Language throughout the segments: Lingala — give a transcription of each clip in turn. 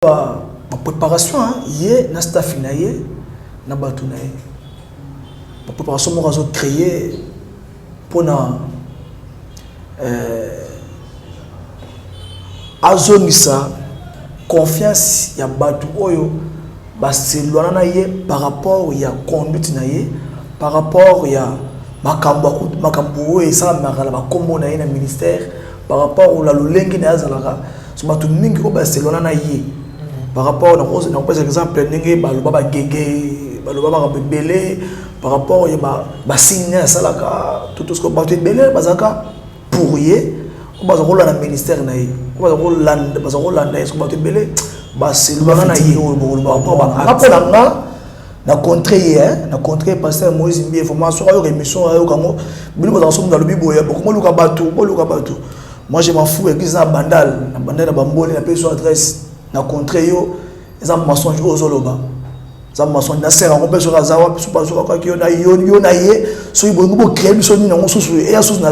Ma préparation, hier, na staff naie, na batu naie. Ma préparation, moi, j'ai créé pour na azonisa confiance ya batu oyo c'est loin naie par rapport ya conduite naie, par rapport ya makambo et ça makala ba kombo naie na ministère, par rapport au la lolenge na azalaka, so batu mingi ko c'est loin naie. Par rapport à par exemple baloba gege baloba belé par rapport à signer salaka tout ce que bato belé bazaka pourrier bazako la ministère naï bazako landa est-ce que bato belé c'est lona naï na contré pasteur Moïse Mbi information ayo émission ayo kango bino bazako dans le biboya beaucoup luka bato moi je m'en fous et qu'ils a bandal na bamboli na peso adresse na contré yo eza mensonge ozoloba za mensonge na sera on peut sur azawa sur pas sur quoi qui yo na ye so ibongo bo créer biso ni nango susu e ya susu na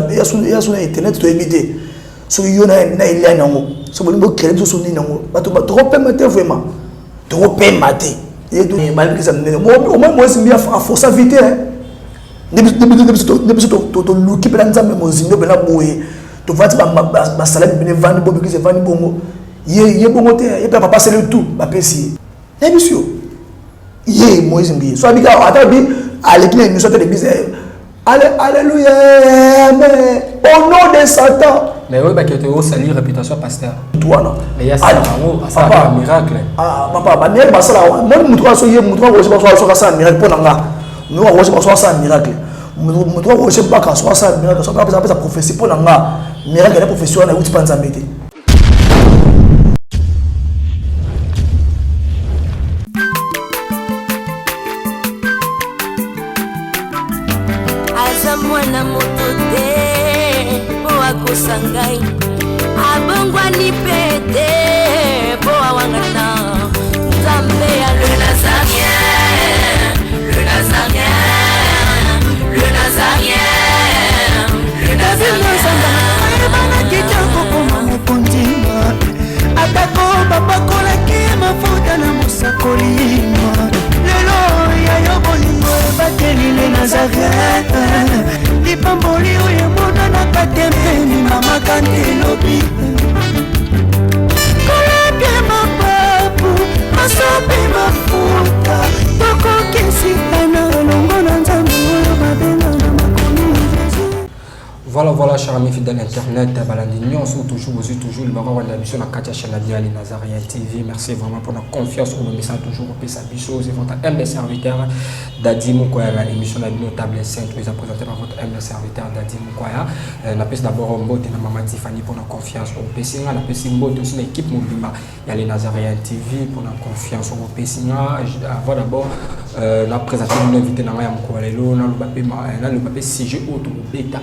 internet to éviter so yo na il y a nango so bo créer biso ni nango bato trop permettre vraiment trop permettre et tout mal que ça au moins moi c'est bien à force à vite hein depuis to luki pela nzambe mozindo pela boye to vati ba salaire bene vandi bobi que c'est vandi bongo ye bongo te et puis papa c'est le tout ba pesi et monsieur ye Moïse Mbi so abika atabi avec les émissions de bizarre alléluia mais au nom de Satan mais oui bah que tu as salir réputation pasteur toi non mais il y a ça un miracle papa ba miracle ba sala moi mutra so ye mutra ko so ça miracle pour nanga nous on so ça miracle mutra ko se ba ka so ça miracle so pas ça prophétie pour nanga miracle la profession na uti panza mbete. Mwana motote boa kosangai abongwa ni pete boa wangata nzambe ya le nazarien le nazarien le nazarien le nazarien bana kitoko koma mokondima atako babakola ke mafuta na musakolima lelo ya yo bolingo bateli le nazarien Pamboli oye mona na katempeni mama kantelobi koleke mapapu masopi mafuta toko kesitana longo na nzambe oyo babena na makomi Voilà, chers amis fidèles d'internet, Balandignon, toujours le baron de la mission à Katia Chanadia, les Nazariens TV. Merci vraiment pour la confiance, pour le message toujours au Pessabiso. C'est votre humble serviteur Dadi Moukoya, l'émission de notable sainte, vous a présenté par votre humble serviteur Dadi Moukoya. On appelle d'abord un mot de Maman Tiffany pour la confiance au Pessinga. On appelle un mot de son équipe Mobima. Il y a les Nazariens TV pour la confiance au Pessinga. Avant d'abord, on a présenté une invité dans la Moukoya, on a le papier CG auto bêta.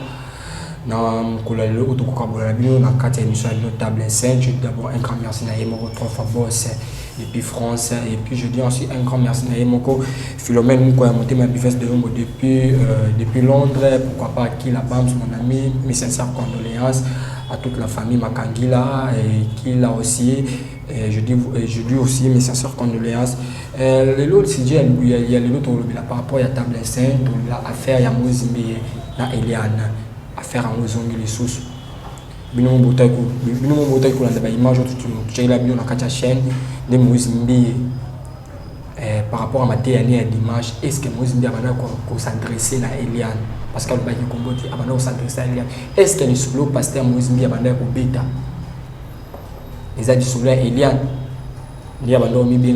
Dans le autococabolabino, dans 4 émissions notables 5, je dis d'abord un grand merci à Yemoko, 3 fois boss, et puis France, et puis je dis aussi un grand merci à Yemoko, Philomène Mouko a monté ma bifesse de Lombo depuis Londres, pourquoi pas à qui la BAM, mon ami, mes sincères condoléances à toute la famille Makangila, et qui l'a aussi, et je dis aussi mes sincères condoléances. Les autres, il y a les autres, par rapport à la table 5, l'affaire Yamozimbi, na Eliane. Affaire en ozongi les sous bino botai ko landa ba image tu la bio na kacha chaîne de Moïse Mbi par rapport à ma année d'image est-ce que Moïse Mbi abana ko s'adresser na Eliane parce que le bail Komboti abana ko s'adresser à Eliane est-ce que le solo pasteur Moïse Mbi abana ko beta les a dit solo Eliane il y a un bien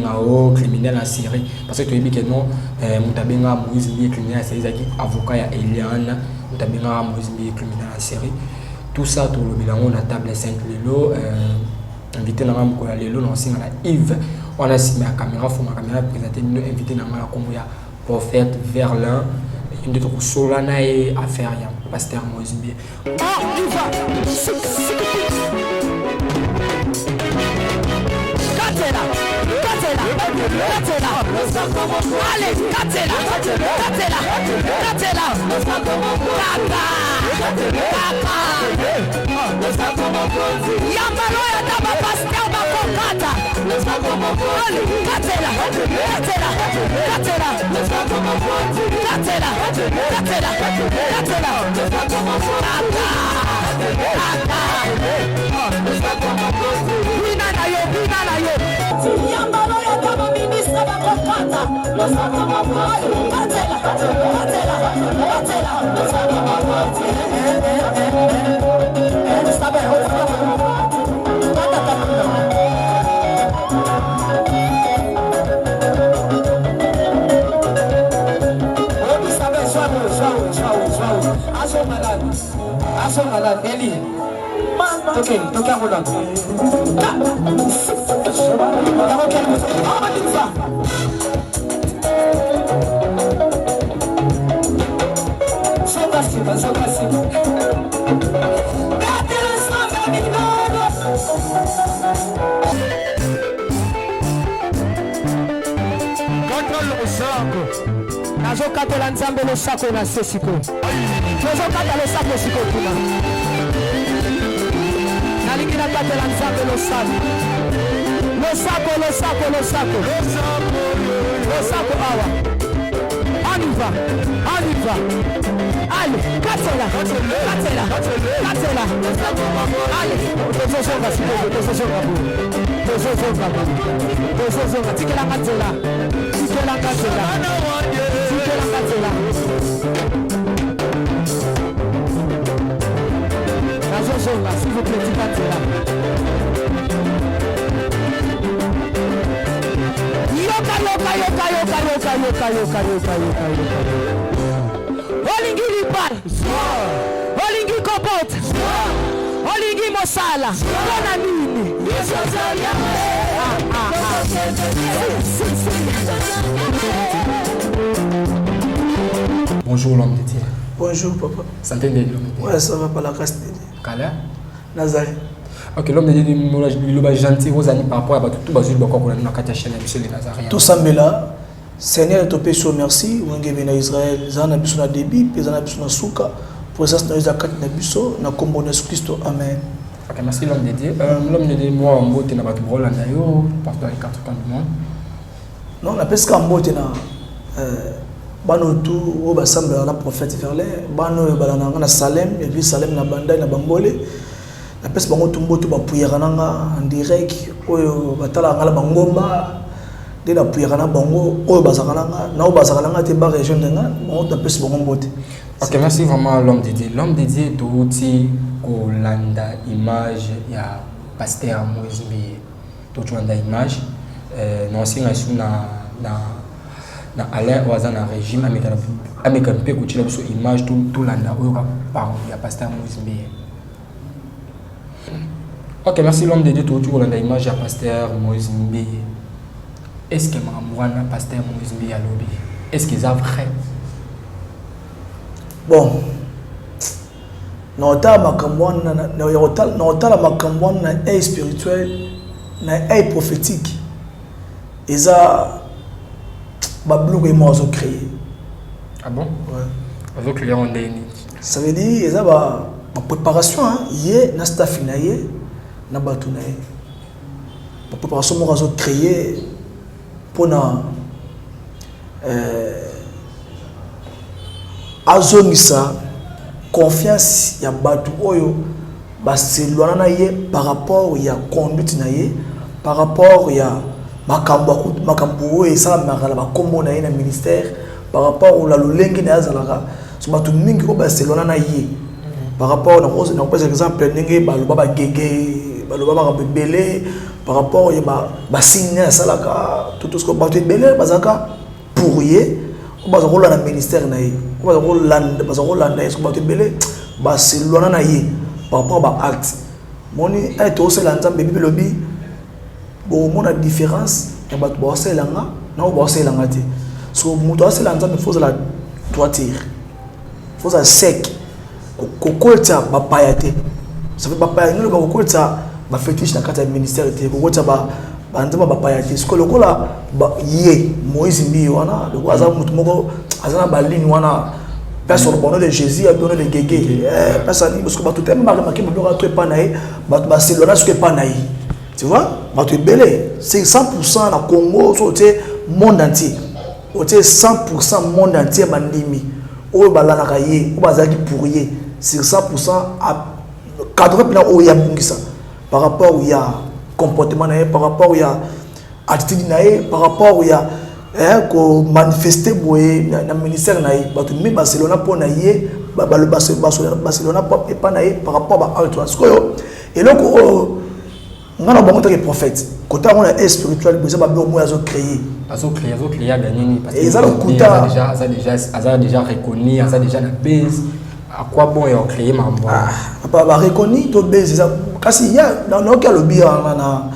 criminel en Syrie parce que tu dis que non mutabenga Moïse Mbi criminel c'est les avocat ya Eliane mutabenga Moïse Mbi criminel en Syrie tout ça tout le bilan na table 5 lelo invité na ngam ko ya lelo na singa na Yves on a si ma caméra faut ma caméra présenter nous invité na ngala kombo ya prophète Verlin une de ko solana et affaire ya pasteur Moïse Mbi Allez, Katela. Yambalo ya taba pasteur bakokata. Allez, Katela. Yambalo ya taba ministre bakokata. Eli. Okay, toka mwana. Nazokatela nzambe losako na sesiko. Nazokata losako siko kuna. Nalingi nakatela nzambe losako. Losako awa. Aniva. Allez, katela. Allez, tozozonga siko, tozozonga. Tikela katela. Nazozonga, s'il vous plaît, tikatela. Yoka. Olingi lipal. Olingi kopot. Olingi mosala. Bona nini? Bonjour l'homme de Dieu. Bonjour papa. Santé de l'homme de Dieu. Ouais, ça va pas la grâce de Dieu. Kala. Nazari. Ok, l'homme de Dieu, il est gentil aux années par rapport à tout basile bakoko na nakati chaîne monsieur les Nazariens. Tout sambela. Seigneur te paie sur merci. Wenge bena Israël. Zana biso na débit, pezana biso na suka. Pour ça c'est na kati na biso na kombo na Christ. Amen. Ok, merci l'homme de Dieu. L'homme de Dieu, moi, en beauté, n'a pas de brol, partout dans les 4 coins du monde. Non, la pesque en beauté, bano tout, au bassemble la prophète Verlet, bano balana na Salem, et puis Salem na Bandai na Bambole. La pesque bango tumbo tout bapouyerananga en direct, oyo batala ngala bangomba, de la pouyerana bango, oyo bazakananga, na o bazakananga te ba région denga, bango la pesque bango beauté. Ok, merci vraiment l'homme de Dieu. L'homme de Dieu touti kolanda image ya pasteur Moïse Mbiye. Touti kolanda image na singa isu na Alain Oaza na régime ameka mpe kutila biso image tout landa oyo ka parole ya pasteur Moïse Mbiye. Ok, merci l'homme de Dieu touti kolanda image ya pasteur Moïse Mbiye. Est-ce que makamwana pasteur Moïse Mbiye alobi? Est-ce que c'est vrai? Bon, na makamwana na makamwana na spirituel na prophétique. Eza bablo que moi ont créé. Ah bon? Ouais. Avec les ondés. Ça veut dire eza ba préparation hein, yé na staff na yé na batu na yé. Ba préparation moi ont créé pour na azongisa confiance ya batu oyo baselwana na ye par rapport ya conduite na ye par rapport ya makambo oyo esalamaka ba kombo na ye na ministère par rapport au la lolenge na azalaka so batu mingi oyo baselwana na ye par rapport na par exemple ndenge baloba bagege baloba bakabebele par rapport ya basigne ya salaka tout ce que batu ebele bazaka pour ye baza kola na ministère na ye baza kolanda ye so batu ebele baselwana na ye par rapport ba acte moni ete osela nzambe bible lobi bon mon différence ya bato baoselanga na o baoselanga te so moto asela nzambe faut la droiture faut la sec kokota bapaya te ça fait bapaya ngelo bakokota ba fétiche na kata ministère te kokota banzama bapayate ce que le kola yé Moïse Mbi wana le kola mutu moko azana baline wana personne bon de Jésus a donné le guégué personne parce que ba tout tellement marqué ba doka tout panaï ba Barcelone ce que panaï tu vois ba tout belé c'est 100% na Congo sauté monde entier sauté 100% monde entier bandimi o balana kayé o bazaki pourrier c'est 100% à 80% o ya bungisa par rapport où il y a comportement par rapport où il y a attitude par rapport où il y a ko manifester boye na ministère na bato mi Barcelona pour na yé le Barcelona pas na par rapport à autre parce que et donc on a bon que prophète côté on a spirituel besoin ba bien au moins créer gagner parce que et ça le déjà reconnu ça déjà la base à quoi bon et on créer ma ba reconnu to base ça kasi il y a dans le cas le bien na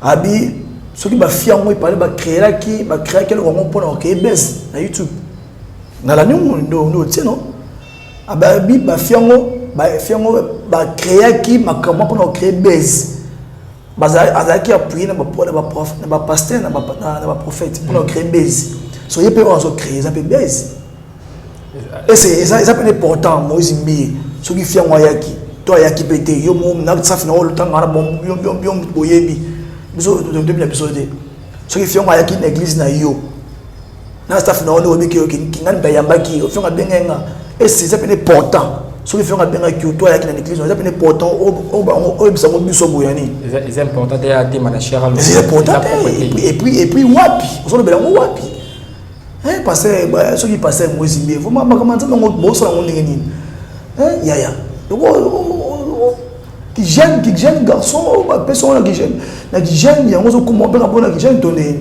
abi ceux qui ba fiango il parler ba créer quel moment pour créer base na YouTube na la no tiens non abi ba fiango ba créer qui ma comment pour créer base bazaki appuyer na ba prof na ba pasteur na ba prophète pour créer base so il peut on créer ça peut base et c'est ça c'est important Moïse Mbi ceux qui fiango yaki toi yaki pété yo mo na ça fina le temps na bon bien boyebi biso de bien épisode ceux qui font à l'église na yo na staff na on obi ki ngani bayamba ki o font benga et c'est important ceux qui font à benga ki toi à l'église c'est important o bisa mo biso boyani c'est important de ma chère c'est important et puis wapi on le belango wapi passer ceux qui passer Moïse Mbi vraiment comment ça ngo boso na ndenge nini yaya qui jeune garçon personne qui jeune il y a un comment on jeune donné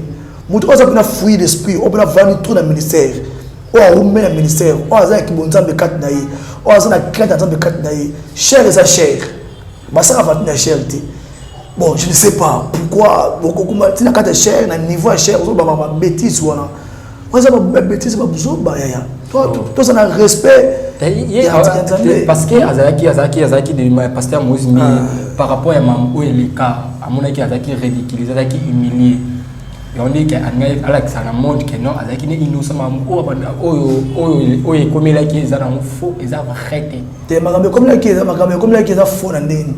mutu oza pena fouiller l'esprit on pena vani trop dans ministère o a remet le ministère o aza ki bonzambe kat na yi o aza na crainte nzambe kat na yi cher et sa cher basa ka fatina cher té bon je ne sais pas pourquoi beaucoup comme tina kat cher na niveau cher o ba bêtise wana o aza ba bêtise ba buzo ba ya toi ça na respect parce que azaki de pasteur Moïse Mbi par rapport à mamou et les cas à mon avis azaki ridiculisé azaki humilié et on dit que Alex ça montre que non azaki ne innocent mamou o et comme là qui est dans faux ils ont arrêté te makambe comme là qui est faux na ndeni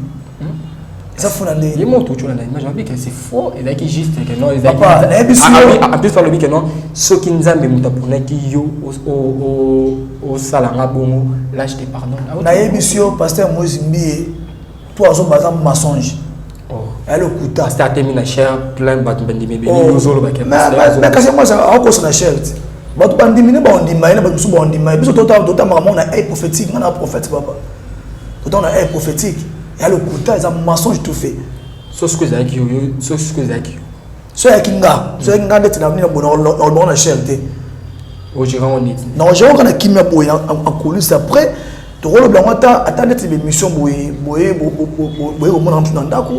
ça faux na ndeni les mots tout na ndeni mais j'ai dit que c'est faux et là qui juste que non ils en plus par le que non ce qui nous a même tapona qui yo au salanga bongo là je te pardonne na émission pasteur Moïse Mbi toi zo bazam mensonge elle le kuta pasteur termine cher plein bat bandimi nous zo le baké mais kasi moi ça a cause na cher bat bandimi ne ba ondima ina ba su ba ondima biso tota maman on a un prophétique on a un prophète papa tota on a un prophétique elle le kuta ça mensonge tout fait ce que zaki yo ce que zaki so ya kinga ndeti na nina bona na cher té au gérant on dit non j'ai on a kimia boy en coulisses après to rolo blanc attendre cette émission boy au monde en ndako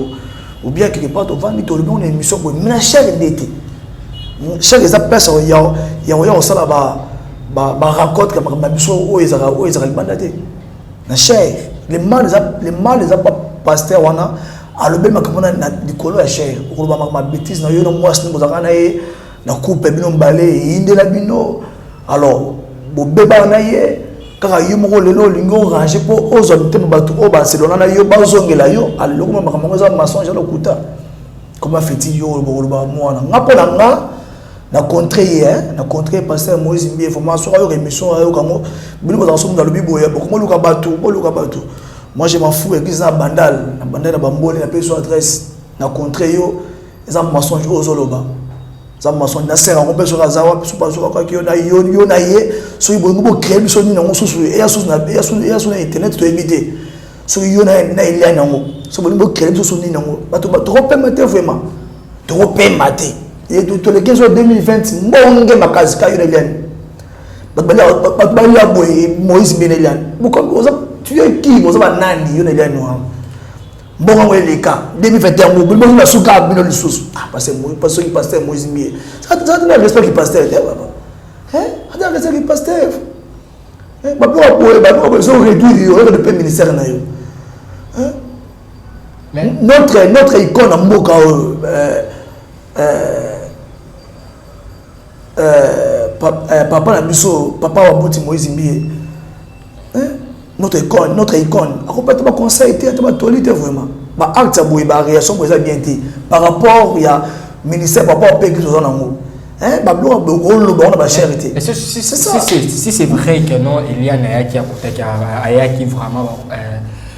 ou bien quelque part au vendre to une émission boy mais cher ndeti cher les personnes il y a ça là ba raconte comme ma biso o ezara bandate na cher les mal les pas pasteur wana alobe makamona na likolo ya cher okoloba ma bêtise na yo no mwasi ngozaka na ye na coupe bino mbale indela bino alors bobeba na ye kaka yo moko lelo lingo ranger po ozo ntemo bato o Barcelona na yo bazongela yo aloko makamona za mensonge lokuta comment fait-il yo boloba mwana ngapo na contre pasteur Moïse Mbi information yo émission yo kango bino bazanso dans le bibo ya boko luka bato moi je m'en fous église na bandal na bamboli na peso adresse na contre yo eza mensonge ozoloba za mensonge na sera on peut sur azawa sur pas sur quoi que yo na ye so yo bo créer biso ni nango susu e ya susu na internet to éviter so yo na ile nango so bo créer biso ni nango bato trop permettre vraiment trop permettre et tout le 15 2020 mbonge makazi ka yo na ile bato bali boy Moïse Mbi na ile beaucoup tu es qui vous avez nani yo na ile no bon les cas 2021 bon na suka bino lisusu parce que pasteur Moïse Mbi ça n'a respect qui pasteur ça respect qui pasteur ba pour so réduire le ministère na yo notre icône mboka papa na biso papa wa Bouti Moïse Mbie notre icône a complètement conseil te ba tolite vraiment ba acte boy ba réaction pour ça bien té par rapport il y a ministère par rapport au pays que nous avons ba blo ba ba charité si c'est vrai que non il y a naya qui a qui vraiment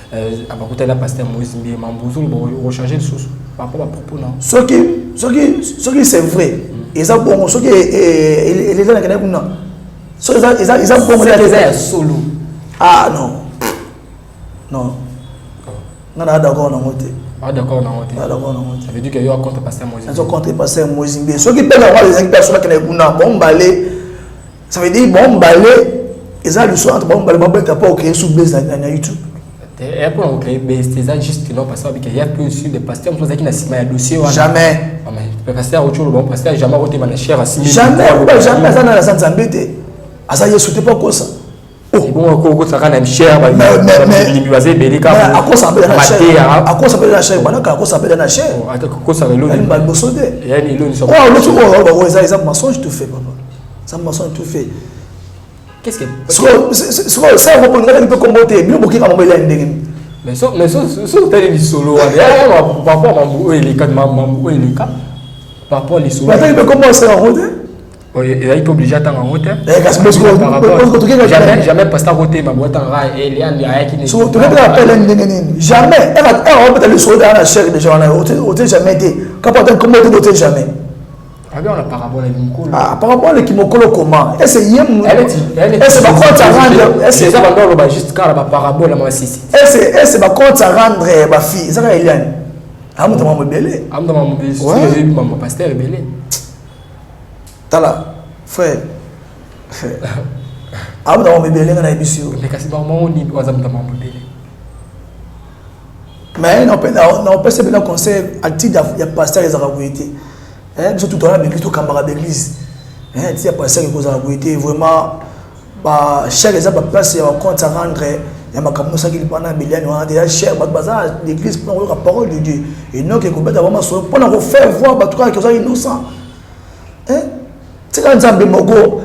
à la pasteur Moïse Mbie Mambouzou pour rechanger le sous par rapport à propos non ce qui c'est vrai ils ont bon ce qui est les gens qui n'ont so ils ont bon les solo. Ah non. Non. Non, d'accord, non, ah d'accord, non. Ah d'accord, non. Ça veut dire qu'il y a un contre pasteur Moïse. Ils ont contre pasteur Moïse. Ceux qui peuvent avoir les personnes qui n'ont pas bon balai, ça veut dire bon balai, ils ont le soir entre bon balai, bon balai, tu n'as pas créé sous base dans YouTube. Et après on crée c'est ça juste que non parce qu'il y a plus sur des pasteurs on qui n'a pas dossier jamais. Le pasteur autre chose bon pasteur jamais roté ma chère à 6 000. Jamais ça dans la santé embêté. À ça il sautait pas quoi ça. Et bon encore ça quand même cher mais à quoi ça s'appelle la chair à quoi ça s'appelle la chair voilà à quoi ça s'appelle la chair à quoi ça veut elle m'a bossodé et elle est oh l'autre ça mensonge tout fait papa ça mensonge tout fait qu'est-ce que ça va pour nous peut commenter bien pour qui va m'envoyer ndenge mais ça t'es les solo par rapport à Mambo et les cas Mambo et les cas par rapport les solo mais tu peux commencer en route. Il est obligé d'attendre en hauteur. Jamais pasteur roté ma boîte en rail et il y a qui n'est jamais. Elle va le sauter à la chair de gens. Jamais été. Quand on a jamais. Alors la parabole est une ah parabole qui me colle comment et c'est yem elle c'est pas compte à rendre c'est ça va juste car la parabole moi sisi et c'est pas compte à rendre ma fille ça il y a am de mon belé j'ai vu mon pasteur belé tala frère am de mon belé na ebisio mais kasi ba mo ni wazam de mon belé mais non peut se bien conseil actif il y a pasteur les arabouité tout dans la église tout camarade d'église il y a pasteur qui cause arabouité vraiment ba chaque exemple place il y a compte à rendre il y a ma comme ça qui pendant millions on a déjà cher bazar l'église pour la parole de Dieu et non que complètement vraiment pour nous faire voir ba tout cas que ça innocent c'est quand ça bemogo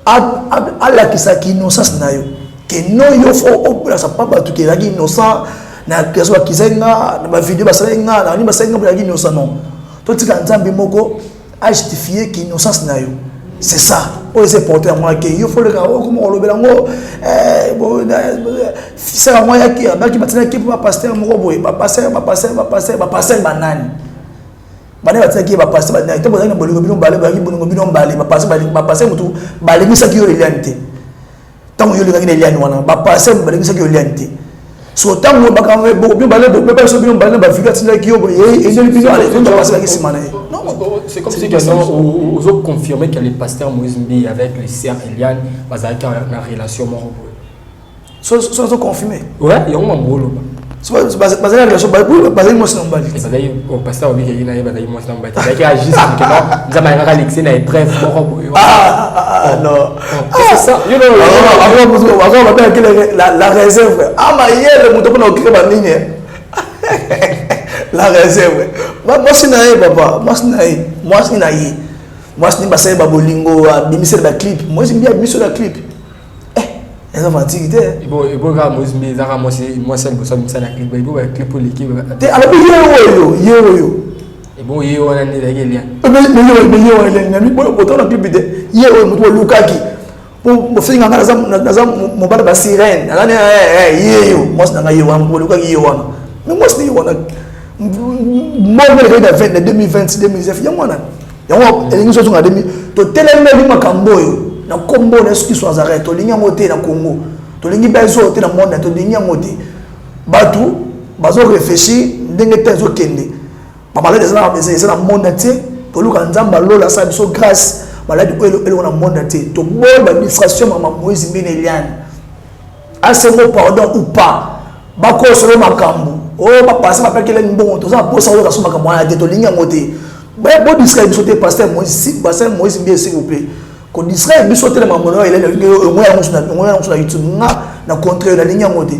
à la qui ça qui innocence na yo que non yo faut la ça pas tout qui est innocent na que soit qui zenga na vidéo basalenga na ni basalenga pour innocent non tout quand ça bemogo a justifier qui innocence na yo c'est ça pour les porter à moi que il faut le gars comme on le belango c'est à moi qui maintenant qui pour pasteur mon boy pasteur banane bana batia qui va passer banane to bozanga bolingo bino balé ba ki bolingo bino balé ba passer mutu balé misa ki yo reliante tant yo le ngine liane wana ba passer balé misa ki yo reliante so tant mo baka bo bino balé bo ba so bino balé ba fika tinda ki yo et ne bino aller to passer ba ki simana non c'est comme si aux autres confirmer que les pasteurs Moïse Mbie avec les sœurs Eliane bazaki en relation moro so confirmer ouais il y a un mbolo c'est pas la relation basé moi c'est nombali c'est d'ailleurs au pasteur obi qui na yeba d'ailleurs moi c'est nombali c'est que juste que non nzama ngaka lexé na épreuve moko non c'est ça you know avant la réserve ah ma yele muto ko na okire ba nini la réserve moi c'est na papa moi c'est na basé ba bolingo bimisel ba clip moi c'est bien bimisel la clip ils ont fatigué et bon gars Moïse Mbie zara moi c'est le bossam ça la clip il faut clip pour l'équipe alors yo et bon yo on a né avec lien mais yo on a bon autant la clip de yo muto lukaki pour finir dans mon bar ba sirène là yo moi c'est na yo on lukaki yo wana mais moi c'est yo wana moi le 2020 2019 yo wana yango elingi so tunga demi to teleme bi makambo yo na kombo na ski so azaré to lingi ngote na Congo to lingi bezo te na monde to lingi ngote batu bazo réfléchir ndenge tezo kende ba balade za na monde te to luka nzamba lola sa biso grâce balade ko elo na monde te to boy ba distraction mama Moïse Mbie Eliane asengo pardon ou pas ba ko so makambo oh ba passer ba pekele mbongo to za posa o ka so makambo na te to lingi ngote ba bo distraction biso te pasteur Moïse Mbie s'il vous plaît ko distraire biso te na mamono ele le moya ngusuna YouTube na contre la ligne ngote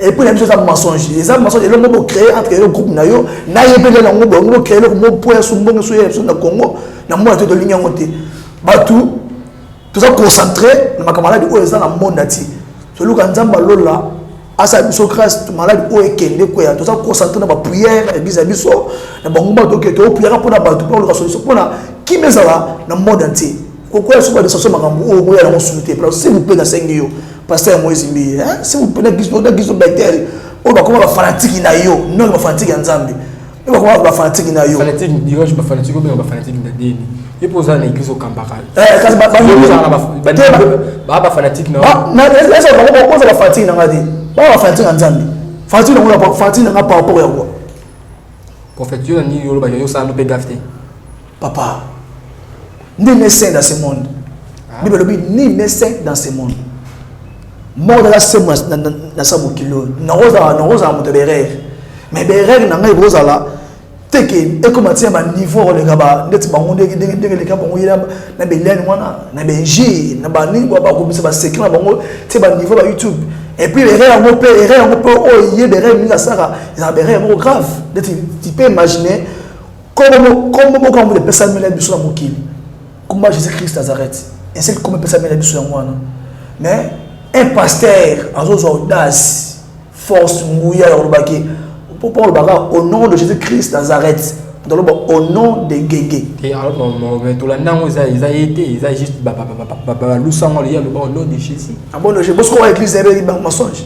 et puis il y a des choses à mensonge. Les mensonges, ils ont créé entre les groupes nayo, naïe belé na ngo bongo créé le mot point sur bongo sur na Congo, na moi de ligne ngoté. Batou tout ça concentré na camarade o eza na monde ati. Celui quand nzamba lola asa biso Christ malade o ekende ko ya tout ça concentré na ba prière église biso na bango bato ke to prière pour na bato pour la solution pour na qui mezala na monde entier. Pourquoi est-ce que vous avez makambo o ngoya na consulter parce que s'il vous plaît na sengio pasteur Moïse Mbi hein si vous prenez guiso Bethel o ba comment ba fanatique na yo non ba fanatique ya Nzambe o ba comment ba fanatique na yo fanatique dirais je ba fanatique ou ba fanatique na deni et pour ça na église au Kambaka kasi ba fanatique na na est-ce que ba ba fanatique na ngadi ba fanatique na Nzambe fanatique na ba fanatique na par rapport ya quoi prophète yo ni yo ba yo ça no pe gafté papa ni ne saint dans ce monde Bible le dit ni ne saint dans ce monde mort dans la semence dans sa bouquilo na rosa mo de berer mais berer na ngai rosa la teke et comment tiens ma niveau le gaba ndeti bango ndenge le gaba ngo yela na belene wana na benji na ba ni ba ko bisa ba secret bango ti ba niveau ba YouTube et puis berer ngo pe o yé berer mi la sara ça berer mo grave tu peux imaginer comment les personnes me biso na mokili comment Jésus Christ Nazareth et c'est comment personne me biso na wana mais un pasteur a audace, force, mouilla, pour le au nom de Jésus-Christ Nazareth, au nom de Guégué. Et alors, tout le monde, ils ont été, ils ont juste au nom de Jésus. Ah bon, je pense qu'on l'église est un mensonge.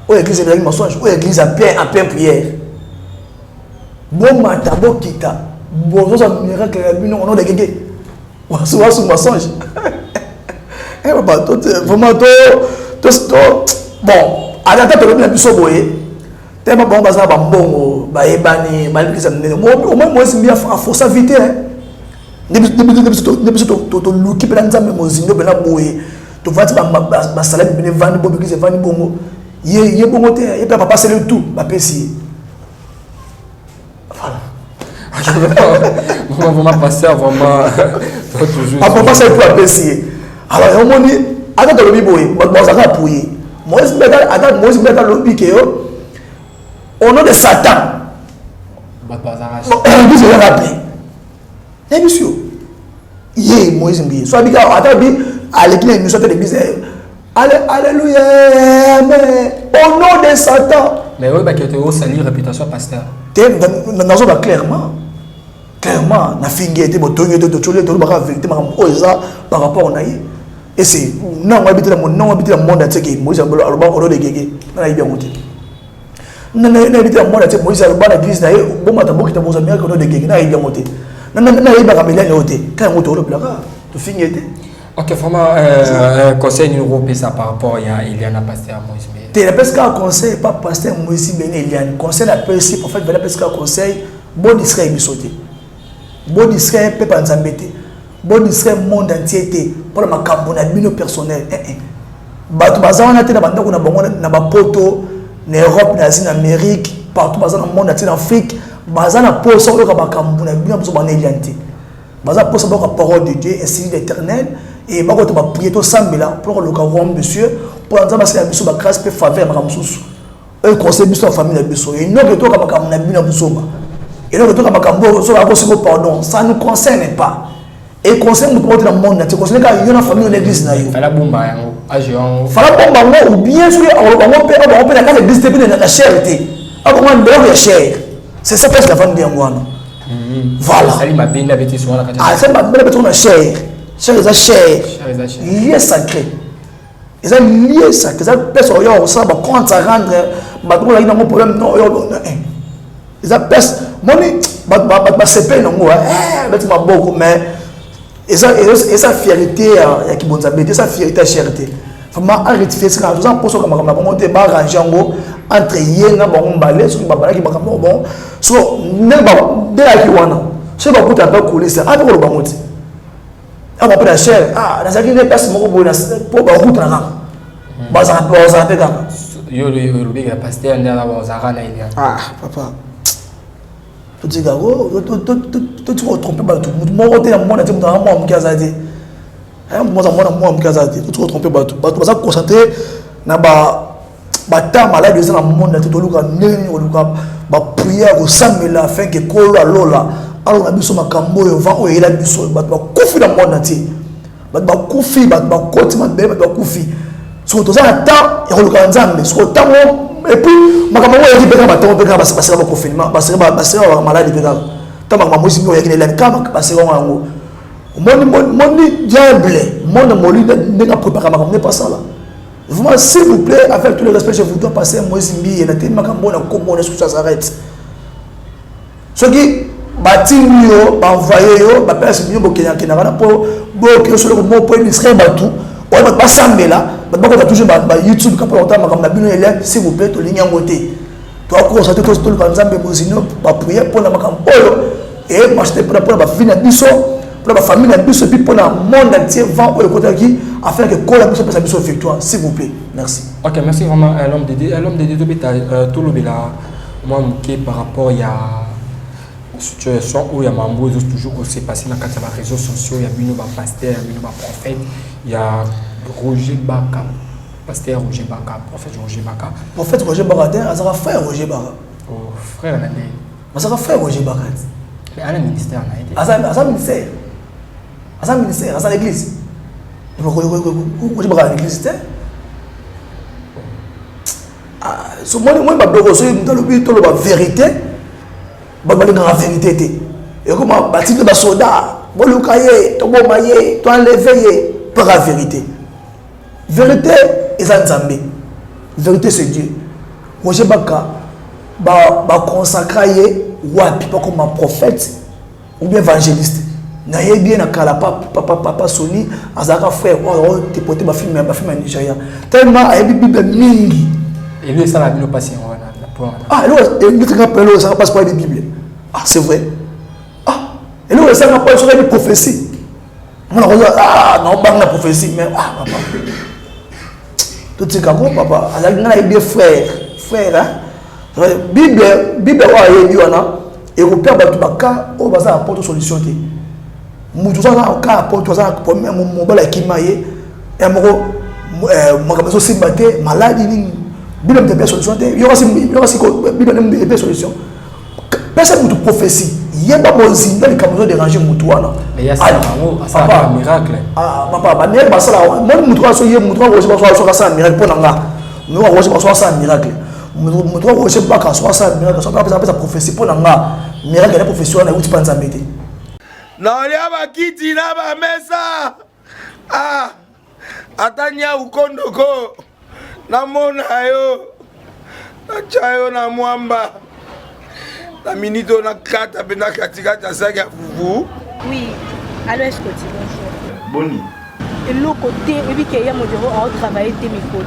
Où l'église est un mensonge, où l'église a plein prière. Bon matin, bon kita, bon miracle, au nom de Guégué. C'est un mensonge. Eh papa, vraiment bon, à la tête de l'homme biso boye. Tellement bon bazar ba mbongo, ba ebani, ba l'église amené. Au moins moi c'est bien à force vite hein. Depuis to luki pela nzambe mozindo pela boye. To vati ba salaire bene vandi bo l'église vandi bongo. Ye bongo te, et papa c'est le tout, ba pesi. Voilà. Vraiment passer vraiment toujours. Papa c'est pour pesi. Alors, on dit, attends, le biboé, bon, ça va appuyer. Moïse Beta lobby qui est au nom de Satan. Vous avez rappelé. Et monsieur, yé, Moïse Mbi. Soit bien, attends, à l'église, nous sommes l'église. Alléluia, mais au nom de Satan. Mais oui, tu as aussi une réputation pasteur. Nous avons clairement. Clairement, na fingi était bon, tonyo de choler, tout le monde a vérité, par rapport au naïe. Et c'est non habité dans le monde entier Moïse Alba au de Guégué na bien monté na habité dans le monde entier Moïse Alba la église na bon matin beaucoup de Mozambique au de Guégué na bien monté na ba kamela yote quand on le placa tu finis était OK vraiment conseil numéro ça par rapport à Eliana pasteur Moïse Bé tu parce qu'un conseil pas pasteur Moïse Bé Eliane conseil la persi pour faire parce qu'un conseil bon discret bisoté bon discret peut pas s'embêter bon discret monde entier pour ma cambona bino personnel bato bazana te na bandako na bango na ba poto na Europe na Asie na Amérique partout bazana monde entier en Afrique bazana poso ka ba cambona bino biso ba nelianté bazana poso ba parole de Dieu ainsi l'éternel et ba ko to ba prier to sambela pour le carrom monsieur pour nzamba c'est biso ba grâce pe faveur ma mususu e conseil biso la famille na biso et non que to ka ba cambona bino biso ba et non que to ka ba cambo so ba ko se pardon ça ne concerne pas. Et conseil nous porte dans le monde, tu conseilles qu'il y a une famille dans l'église. Il fallait bomba, agent. Il fallait bomba, ou bien sûr, on peut la case d'église de la charité. On peut la chair. C'est ça que la famille de Yangouana. Voilà. Ça m'a bien habité sur la case. Ah, ça m'a bien habité sur la chair. Chair est la chair. Lié sacré. Ils ont lié sacré. Ils ont personne qui a ça, quand ça rentre, il y a un problème. Non, ils ont personne. Moi, c'est pas non, mais et sa fierté à qui bon s'habiter sa fierté à cherté vraiment à rectifier ça tout ça pour ça comme on te ba ranger entre yenga bon balé sur babala qui ba bon so ne ba de la qui wana c'est pas pour t'attendre couler ça avec le bamoti ah ba pas cher ah dans ça qui ne passe mon bon pour ba route là ba ça te ga yo le big pasteur ndala ba zara na ilia ah papa tu dis garo tu te trompes pas tout mon côté mon ati mon moi mkazadi hein moi mkazadi tu te trompes pas tout parce que concentrer na ba bata malade eza na monde na toluka ndeni oluka ba prière au samela afin que kola lola alors na biso makambo yo va oyela biso ba kufi na monde na ti ba kufi ba koti mabe ba kufi so to za ta ya oluka nzambe so tango et puis makambo yo yaki peka batango peka basira ba confinement basira malade peka tama makambo singo yaki na kama basira ngo moni diable mon moli n'a préparé makambo n'est pas ça là. Vraiment, s'il vous plaît, avec tout le respect, je vous dois passer un mois et la tête makambo na kombo na ça s'arrête. Ce qui bâti yo, envoyer yo, ba personne yo bokenya kenara pour bokyo sur le mot pour Israël batou. On va pas sambe là, ba ko toujours ba YouTube ka pour longtemps makambo na bino élève, s'il vous plaît, to ligne ngoté. To constater que tout le kanzambe bozino ba prier pour la makambo et m'acheter pour la fina biso. Pour la famille, et puis pour le monde entier, afin que la puisse passer sa victoire, s'il vous plaît. Merci. Ok, merci vraiment à l'homme de Dieu. L'homme de Dieu, tout le là, moi, par rapport à la situation où il y a Mambo, toujours que c'est passé dans les réseaux sociaux, il y a Bino Pasteur, Bino Prophète, il y a Roger Baka, Pasteur Roger Baka, Prophète Roger Baka. Prophète Roger Baka, ça va faire Roger Baka. Oh, frère, ça va faire Roger Baka. Mais à la ministère, on a été. À ça ministère. À ça ministère, à ça l'église. Je vais pas l'église. Ce moi je suis dans le but de la vérité. Je suis dans la vérité. Et comment bâtir des soldats, bon cahier, ton bon maillé, ton enlevé par la vérité. Vérité est Nzambe. Vérité c'est Dieu. Moi je vais consacrer wapi pas comme un prophète ou bien évangéliste. Naye bien na kala papa Sony azaka frère on te porter ma film Nigeria tellement a bible mingi et lui ça la Bible passé ah lui tu rappelles ça passe pas les bibles ah c'est vrai ah et lui ça pas sur les prophéties on a non pas la prophétie mais ah papa tout ce qu'on papa azaka bien frère hein bible wa yebi wana et repère ba tubaka o baza apporter solution te mutu za ka apporter za problème mo bala kimaye et mo makabeso simbate maladie ni bible te solution te yo si ko bible ne te solution personne mutu prophétie yeba mozinda le kamozo déranger mutu wana mais ya ça un miracle ah papa ba ne ba sala mon mutu aso ye mutu aso ça miracle pour nanga nous aso ça miracle mutu aso ba ka ça miracle ça pas ça prophétie pour nanga miracle la profession na uti panza mbete na olia bakiti na ba mesa ah atanya ukondoko na mona yo na chayo na mwamba na minito na kata bena katikata saka fufu oui alors est-ce que tu bonjour boni et le côté et puis qu'il y a mon bureau à travailler tes micros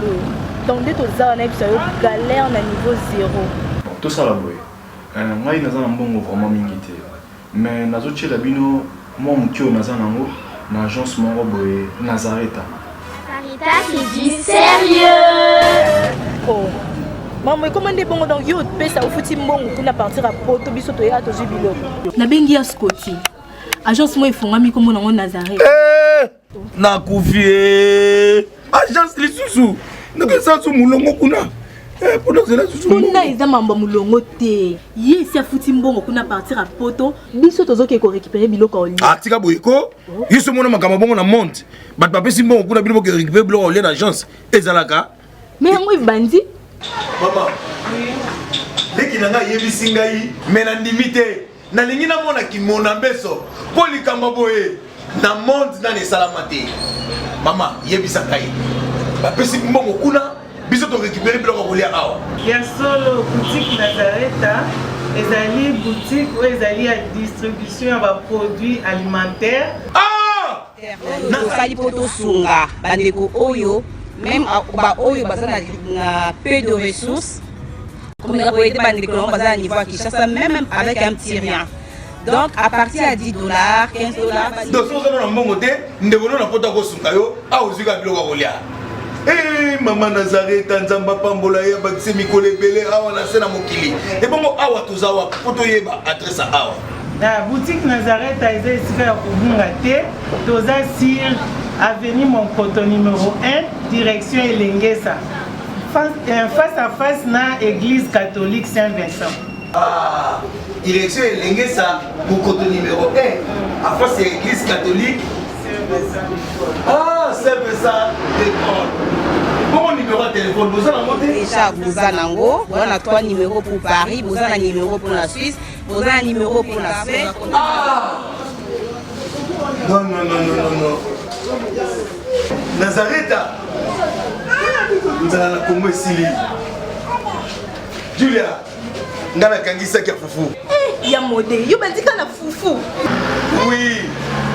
donc dès que ça on a eu galère na niveau 0 tout ça la boy ngai naza na mbongo vraiment mingi te mais nazotiela bino mwa mokio naza nango na agence moko boye Nazareta. Caritas c'est du sérieux. Oh maman comment des bongo donc yo pesa au futi mbongo kuna partir à poto biso to ya to jibilo na bengi ya Scotty agence mo ifungami comme nango Nazareta na kufie agence lisusu ndeke sansu mulongo kuna pour nous là tout monde na eza mambo mulongo te ye si afuti mbongo kuna partir à poto biso tozoke ko récupérer biloko oli ah tika boyeko yiso mona makamba bongo na monte bat papesi mbongo kuna biloko récupérer biloko oli na agence ezalaka mais yango bandi mama deki nanga yebisi ngai mais na ndimite na lingi na mona kimona mbeso po likamba boye na monde na ne salamate mama yebisa ngai bapesi mbongo kuna biso to récupérer biloko kolia awa ya solo boutique Nazareta ezali boutique où ezali ya distribution ya ba produits alimentaires ah nakali poto sunga bandeko oyo même ba oyo baza na peu de ressources comme la boyete bandeko on baza à niveau à Kinshasa même avec un petit rien donc à partir à $10 $15 donc so na mbongo te ndebono na poto ko sunga yo awa zika biloko kolia eh mama Nazareta nzamba pambola ya bakise mikolo ebele awa na sena mokili et bongo awa tozawa poto yeba adresse awa la boutique Nazareta est ici à Kubunga te toza sur avenue Monkoto numéro 1 direction Elengesa face à face na église catholique Saint-Vincent. Ah, direction Elengue ça, Mokoto numéro 1. À face c'est église catholique. Ah, Saint-Vincent d'école. Bon numéro de téléphone, vous en avez déjà, vous en avez on a 3 numéros pour Paris, vous en avez un numéro pour la Suisse, vous en avez un numéro pour la Suisse. Ah! Non. Nazareth, nous allons la Congo ici. Julia, nous allons kangisa kia fufu. Eh, ya modé, yo bandika na fufu. Oui,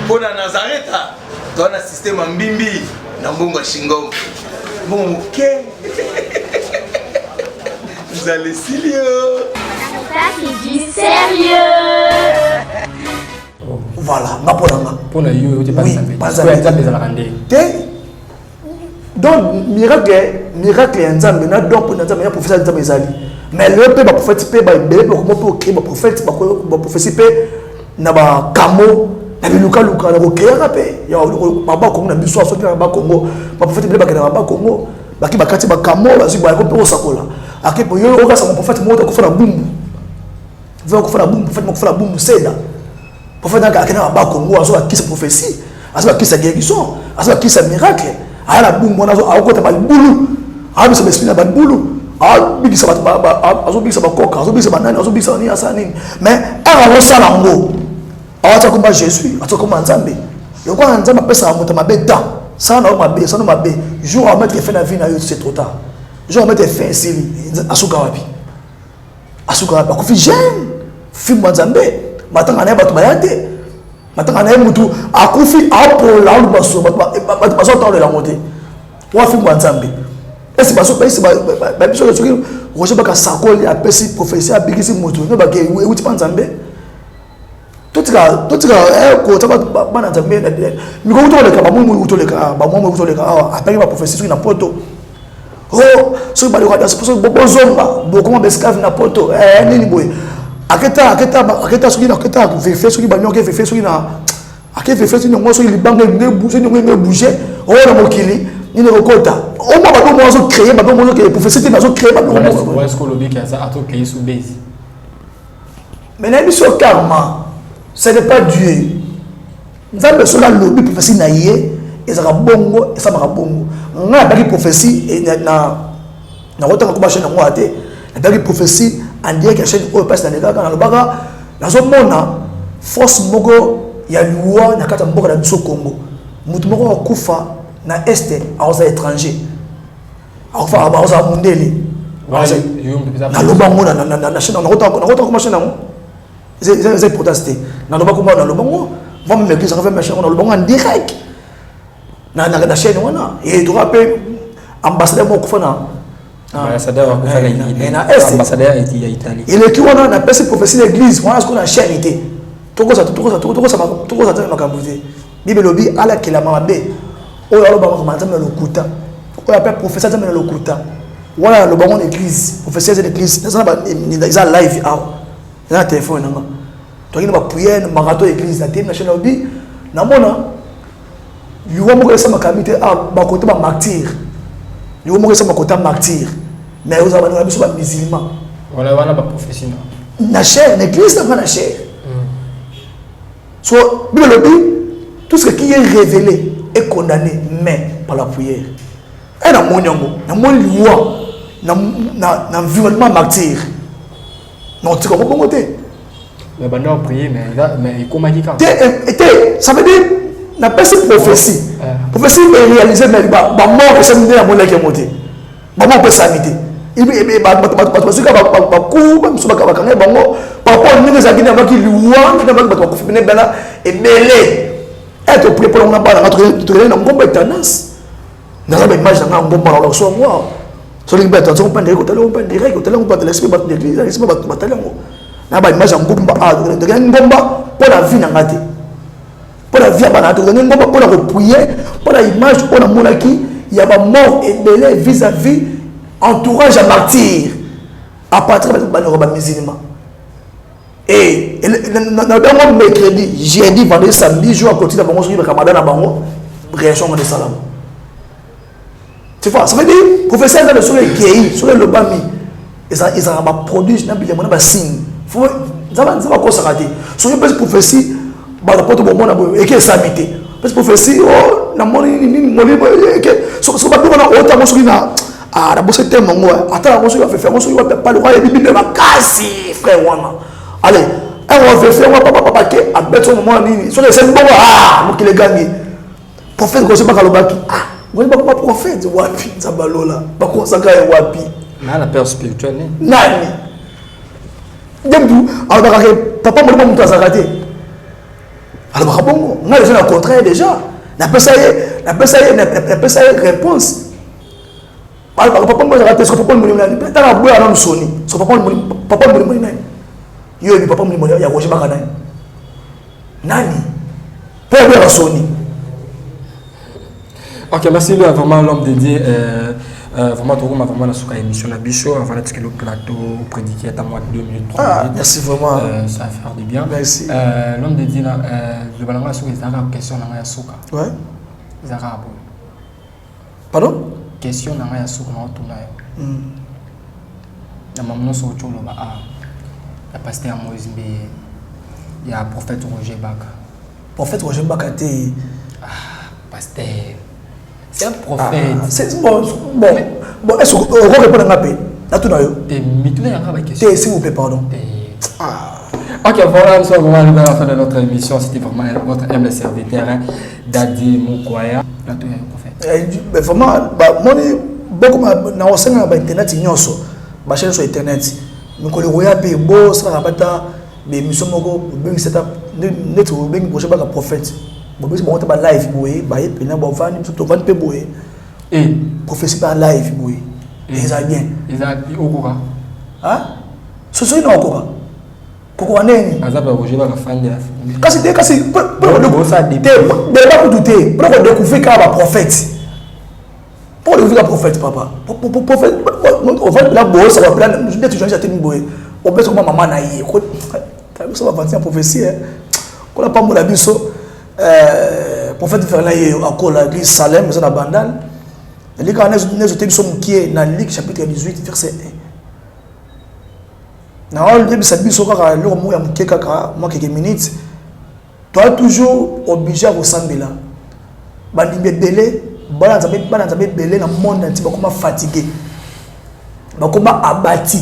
pour la Nazareth, tu as un système en bimbi, na mbongo shingom. Bon, ok. Vous allez sérieux. Ça c'est du sérieux. Voilà, ma polanga. Pour la yo, tu pas ça. Donc miracle ya nzambe na donc pour nzambe ya professeur nzambe ezali. Mais le pe ba prophète pe ba belé ba comment peut créer ba prophète ba prophétie pe na ba kamo na biluka luka na ko créer pe ya ba Congo na biso so ba Congo ba prophète belé ba kana ba Congo ba ki ba kati ba kamo ba zi ba ko pe osakola. Akepo yo oka sa prophète mo ko fana bumbu. Veut ko fana bumbu prophète mo ko fana bumbu seda. Prophète na ka na ba Congo azo ba ki sa prophétie, azo ba ki sa guérison, azo ba ki sa miracle. Ala bumbu na zo akota ba bulu. Abi sa esprit na ba bulu. Abi sa ba azo bi sa ba koka, azo bi sa ba nani, azo bi sa ni asani. Mais ara ça lango. Awata ko ba Jésus, ato ko manzambe. Yo kwa nzamba pesa moto mabeta. Ça na mabe, ça na mabe. Jour à mettre fin na vie na yo c'est trop tard. Jour à mettre fin sili asuka wapi. Asuka wapi ko fi jeune. Fi manzambe. Matanga na ba to bayate. Matanga na mutu akufi apo la lu baso baso tole la moté. Wa fi manzambe. Esi baso pesi ba biso soki roje baka sakoli a pesi prophétie a bigisi mutu. No ba ke wuti manzambe. Totika ko taba bana nzambe mi ko utole ka ba mu utole ka ba mu utole ka a peki ba prophétie soki na poto. Oh, so ba ko da so bo zomba bo ko ba esclave na poto. Nini boy. Aketa soki na aketa vefe soki ba nyoke vefe soki na aketa vefe soki ngo soki libanga nge bouger o na mokili ni ne kokota o mo ba do mo so créer ba do mo so créer prophétie ba so créer ba do mo est-ce que le bic a to créer sous base mais na biso karma ce n'est pas Dieu nzambe so la lobby prophétie na ye ezaka bongo esa maka bongo nga ba ki prophétie na rotaka ko ba chaîne ngo ate na ba ki prophétie en dire que chaîne au passe dans les gars dans le baga dans son mona force moko ya loi na kata mboka na biso Congo mutu moko akufa na este aoza étranger akufa aoza mundele na loba mona na chaîne na rota ko machine nango c'est protester na loba ko na loba ngo va me mettre ça fait machine na loba en direct na chaîne wana et tu rappelles ambassadeur moko kufa na ambassadeur ambassadeur Italie. Et le qui on a appelé prophétie l'église, on a ce qu'on a charité. Tout ça makambuté. Bible lobi ala kila mabe. O ya lo ba ko le kuta. O appelle professeur dans le kuta. Voilà le bon église, professeur de l'église. Ça ba ils a live out. Na téléphone nga. To kina ba prière na marathon église na télé national lobi. Na mona yuwa mo ko sa makamite ba côté ba martyr. Yo mo ko côté martyr. Mais vous avez des musulmans. Voilà, pas professionnel. La chair, l'église n'a pas la chair. So, tout ce qui est révélé est condamné, mais par la prière. Et dans mon loi, dans l'environnement martyr. Non, tu comprends pas côté. Mais on prier, mais comment dit ça veut dire, n'a pas cette prophétie. Prophétie est réalisée, mais mort est samedi à mon lac est monté. Maman peut s'habiter. Il y a des gens qui ont vis-à-vis entourage à martyr à partir de la musulman. Et dans mercredi, jeudi, vendredi, samedi, jour à côté de la réaction de salam. Tu vois, ça veut dire, professeur, sur les guéris, sur les lobami, ils ont produit, ils ont signe. Ça va quoi ça rater. Sur une prophétie, bah, le porte au moment et que ça mité. Parce que prophétie, oh, na moni ni sur pas on a autant sur na ah la bosse tellement moi. Attends, on va faire on va pas le roi et bibi de ma casse, frère wana. Allez, on va faire papa que à bête au moment ni sur les scènes bon ah, moi qui les gagne. Prophète ko se pas kalobaki. Ah, moi pas prophète wapi ça balola. Ba ko saka wapi. Na la peur spirituelle. Nani. Dembu, alors papa moi mon temps raté. Alors bon, on a déjà le contraire déjà. La personne réponse. Alors papa moi j'ai raté ce papa moi il t'as la boue à l'homme Sony. Ce papa moi yo et papa moi il y a Roger Bakana. Nani. Père de Sony. OK, merci lui vraiment l'homme dédié vraiment tout m'a vraiment la souka émission la bicho avant d'être le plateau prédiqué à moi 2 minutes 3 minutes. Merci vraiment. Ça va faire du bien. Merci. L'homme dédié là le balanga souka ils ont question na ya souka. Ouais. Ils ont pardon? Question na ya souka na tout là. Na mamno so cholo ba la pasteur Moïse Mbe il y a prophète Roger Baka. Prophète Roger Baka était pasteur. C'est un prophète. C'est bon. Est-ce qu'on va répondre à ma paix? S'il vous plaît, pardon. Ok, voilà, nous sommes vraiment à la fin de notre émission. C'était vraiment votre humble serviteur, Dadi Moukwaya. Vraiment, beaucoup de internet, ma chaîne sur internet. Nous connaissons ça rapata, mais nous sommes prophète. Bon, je vais live boy, baye pena bon fan, surtout van pe boy. Et prophétie par live boy. Et ça bien. Ils a okora. Hein? Ce soit non okora. Pourquoi n'est? Azaba Roger va fan de la. Kasi pour pas douter, pour découvrir quand va prophète. Pour découvrir le prophète papa. Pour prophète on va la boy ça va plan, je dis toujours j'attends boy. On peut comment maman naïe. Ça va avancer en prophétie. Qu'on a pas mon abisso. Prophète Fernand à Kola, l'église Salem, nous avons Bandal. Les gars, nous sommes qui est dans Luc chapitre 18, verset 1. Dans le livre, c'est bien moi quelques minutes. Tu es toujours obligé à ressembler là. Bandi belé, balance belé dans le monde entier, comment fatigué, comment abattu,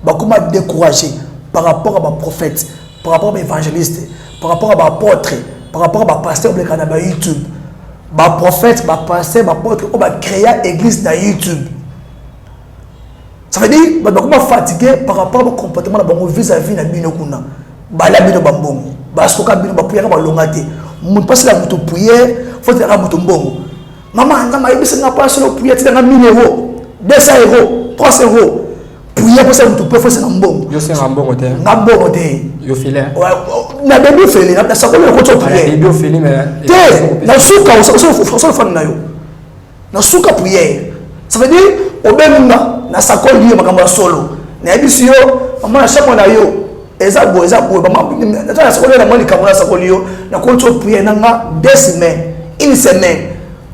comment découragé par rapport à ma prophète, par rapport à mes évangélistes, par rapport à ma apôtre. Par rapport à pasteur de YouTube, ma prophète, ma pasteur, ma porte, on va créer une église dans YouTube. Ça veut dire que je suis fatigué par rapport au comportement vis-à-vis de Binokuna. Bala bino bambongo. Parce que quand bino prière ba longate. Mon passe la moto prière, faut te ramoto mbongo. Maman, nga ma yebisa nga passe la prière ti nga 1000 euros, 200 euros, 300 euros. Prière pour ça moto peut faire ça mbongo. Yo c'est mbongo te. Mbongo te. Yo filé. Na bébé félé, na ça ko ko to prière. Na bébé félé mais na suka on fa na yo. Na suka prière. Ça veut dire obenga na sakoli yo makambo solo. Na yebisi yo maman chaque fois na yo. Eza bo maman na sakoli na moni kamona sakoli yo na ko to prière na 2 semaines, 1 semaine,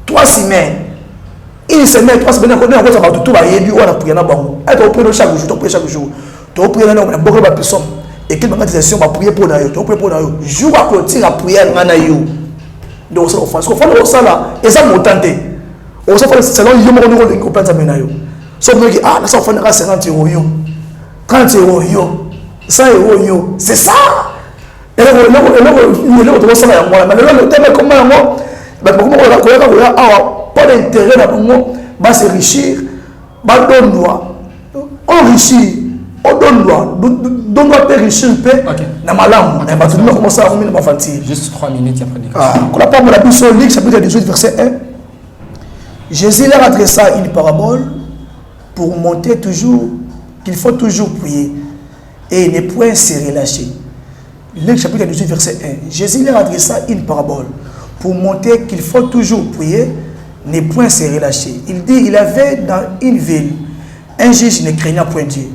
3 semaines. Une semaine, 3 semaines, on a tout va y on a prié na bango. Et on prie chaque jour, on prie chaque jour. On prie na on beaucoup de personnes. Et que maintenant session va prier pour na yo, on prie pour na yo. Jour à clôture la prière na yo. Donc ça on fait ça là, et ça me tente. On se fait selon yo mo ko ko planta na yo. So on dit ah, ça on fait 50 euros yo. 30 euros yo. 100 euros yo. C'est ça. Et là on ça là moi, mais le thème comment moi, bah comment on a pas d'intérêt dans le monde, va s'enrichir, va donner droit, enrichir, on donne droit, donne droit périr un peu, dans ma langue, on va tout le monde commencer à remettre ma fatigue. Juste 3 minutes après des questions. Quand la parole de la Bible sur Luc, chapitre 18, verset 1, Jésus leur adressa une parabole pour montrer toujours qu'il faut toujours prier et ne point se relâcher. Luc, chapitre 18, verset 1, Jésus leur adressa une parabole pour montrer qu'il faut toujours prier, ne point se relâcher. Il dit, il avait dans une ville un juge ne craignant point Dieu.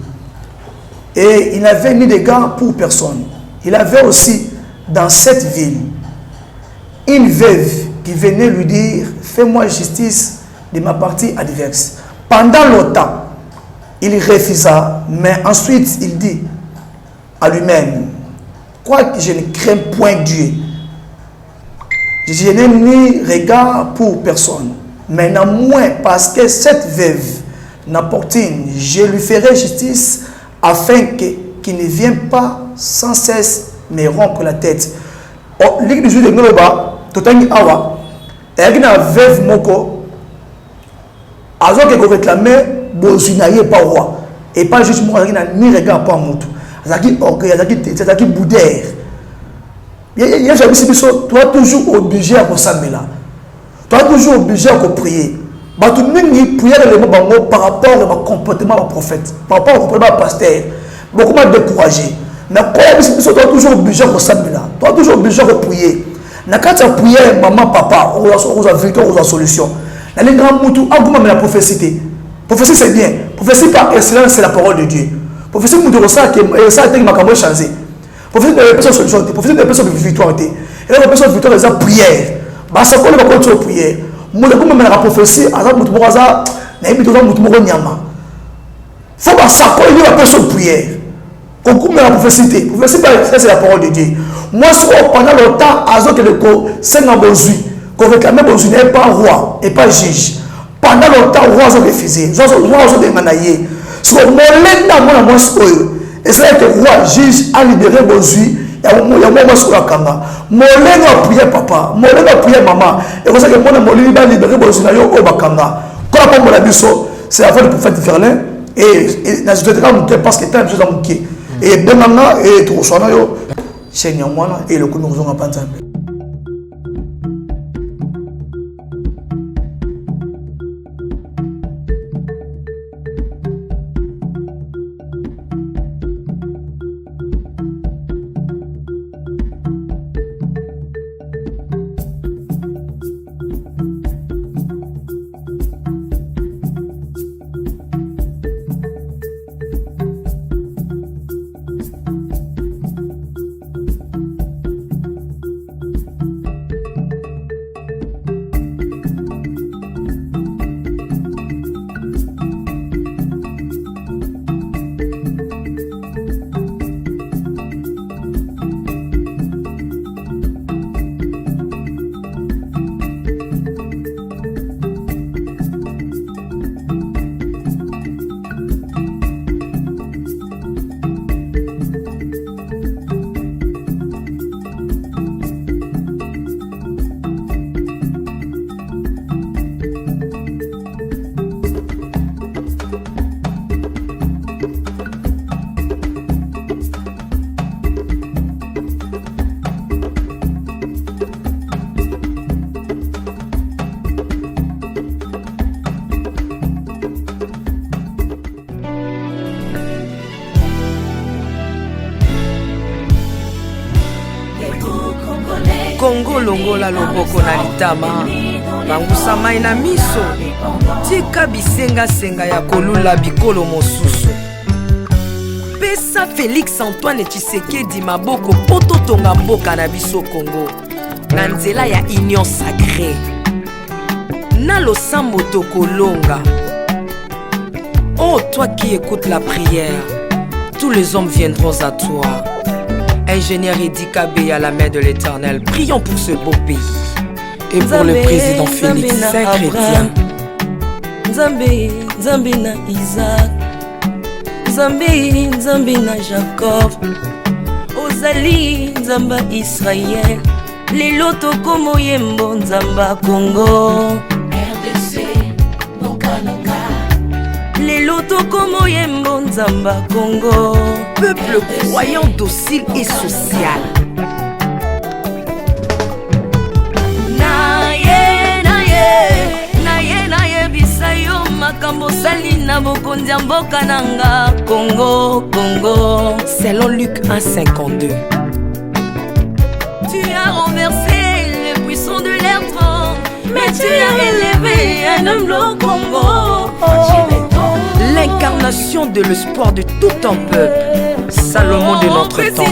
Et il n'avait ni d'égard pour personne. Il avait aussi dans cette ville une veuve qui venait lui dire, fais-moi justice de ma partie adverse. Pendant longtemps, il refusa, mais ensuite il dit à lui-même, quoique je ne crains point Dieu, je n'ai ni regard pour personne, mais néanmoins parce que cette veuve n'apportine, je lui ferai justice afin qu'il ne vienne pas sans cesse me rompre la tête. L'église de Noloba, Totangi Awa, et il y a une veuve moko, alors qu'elle réclamait, Bozinaye pas roi, et pas juste moi, ni regard pas moutou. Zaki orgueil, Zaki boudère. Tu es toujours obligé à ressembler là. Tu es toujours obligé à prier. Tu es prier par rapport au comportement du prophète, par rapport au comportement du pasteur. Beaucoup de découragé. Mais tu es toujours obligé à ressembler là. Tu es toujours obligé à prier. Quand tu as prié, maman, papa, on a victoire, on a solution. La prophétie. Prophétie c'est bien. Prophétie par excellence, c'est la parole de Dieu. Prophétie ça a été ma changé. Prophétie de la personne solution, prophétie de la personne victoire. Et la personne victoire, c'est la prière. Parce qu'on va continuer à prier. Moi, je vais la prophétie, à la moutou moraza, na yébi toza moutou moko nyama. Faut pas s'accorder la personne prière. Qu'on coupe la prophétie. Prophétie, c'est la parole de Dieu. Moi, pendant longtemps, à ce que le co, c'est un besoin. Qu'on réclamait besoin n'est pas roi et pas juge. Pendant longtemps, roi a refusé. Roi a demandé. Ce que moi, et c'est que le roi juge a libéré besoin. Il y a un moment sur la kanga. Molène a prié papa. Molène a prié maman. Et c'est que moi, molène a libéré besoin au bakanga. Quand on a dit ça, c'est la fin du prophète Ferlin. Et dans ce cas, parce que tu as une chose à manquer. Et Benanga et tout ça, c'est Nyamwana et le coup nous avons pas entendu. Congo longola loboko na litama bangusa mai na miso tika bisenga ya kolula bikolo mosusu pesa Félix Antoine Tshisekedi maboko poto tonga mboka na biso Congo na nzela ya union sacrée na losambo tokolonga. Oh toi qui écoutes la prière, tous les hommes viendront à toi. Ingénieur Edi Kabé à la main de l'Éternel, prions pour ce beau pays. Et pour le président Félix Saint-Chrétien. Nzambe na Isaac, Nzambe na Jacob, Ozali Nzamba Israël, lelo tokomo yembo Nzamba Congo, RDC, Bokananga, lelo tokomo yembo Nzamba Congo. Peuple croyant docile et social. Naye bisayo makambo sali na bokonzi mboka nanga Congo. Selon Luc 1,52. Tu as renversé les puissants de leur trône, mais tu as élevé un homme au Congo. L'incarnation de l'espoir de tout un peuple. Salomon de notre temps.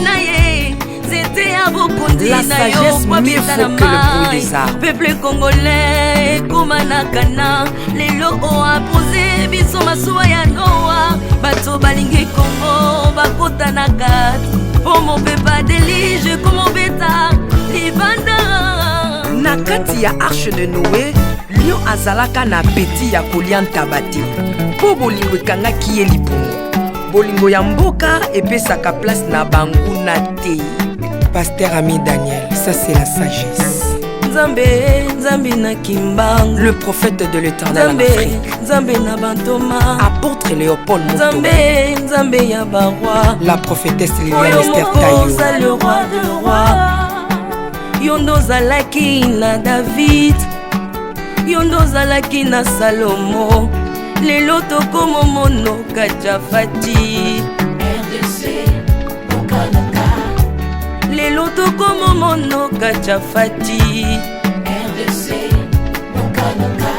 La sagesse mieux vaut que le bruit des arbres. Peuple congolais, Komanakana, les lots ont imposé, biso masuwa ya Noa, bato balingi Congo, bakota na kat, pour mon pepa délige, comme mon bêta, libanda. Na kati ya arche de Noé, lion azalaka na peti ya kolia ntabati, po bolingo ekangaki ye libongo. Bolingo ya mboka epesaka place na banguna te. Pasteur Ami Daniel, ça c'est la sagesse. Nzambe, Nzambe na Kimbang, le prophète de l'Éternel en Afrique. Nzambe na Bantoma, apôtre Léopold Moutouba. Nzambe, Nzambe ya baroi, la prophétesse Liliane Esther Tayo, le roi de roi. Yondo zalaki na David, Yondo zalaki na Salomo, lelo tokomo mono Kajafati. RDC, Bokanaka. Lelo tokomo mono Kajafati. RDC, Bokanaka.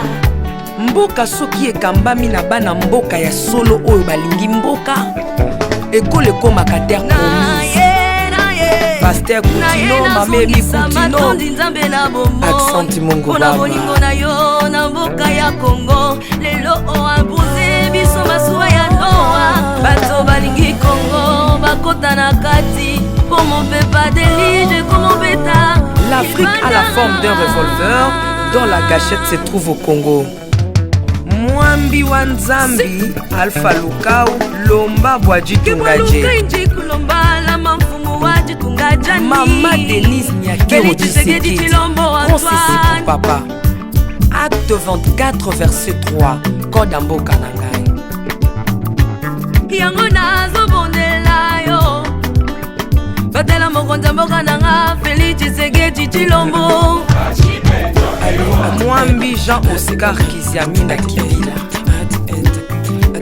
Mboka soki ekambami na bana mboka ya solo oyo balingi mboka, ekole ekomaka terre promise. Pasteur Koutino, Mameli Koutino, Accent Mungu Baba. Bolingo na yo na mboka ya Congo, lelo o imposé biso masuwa ya Noa, bato balingi Congo, bakota na kati, pour mon pepa délige comme mon bêta. L'Afrique a la forme d'un revolver dont la gâchette se trouve au Congo. Mwambi wa Nzambi, Alpha Lukau, Lomba Bwaji Tungaje. Maman Denise Nyakero Tshisekedi, Consissi pour papa. Acte 24 verset 3, Kodambo Kanangai. Yango nazo bondela yo, batela mokonza mboka nanga Félix Tshisekedi Tshilombo. Mwambi Jean Oscar Kiziamina Kibila.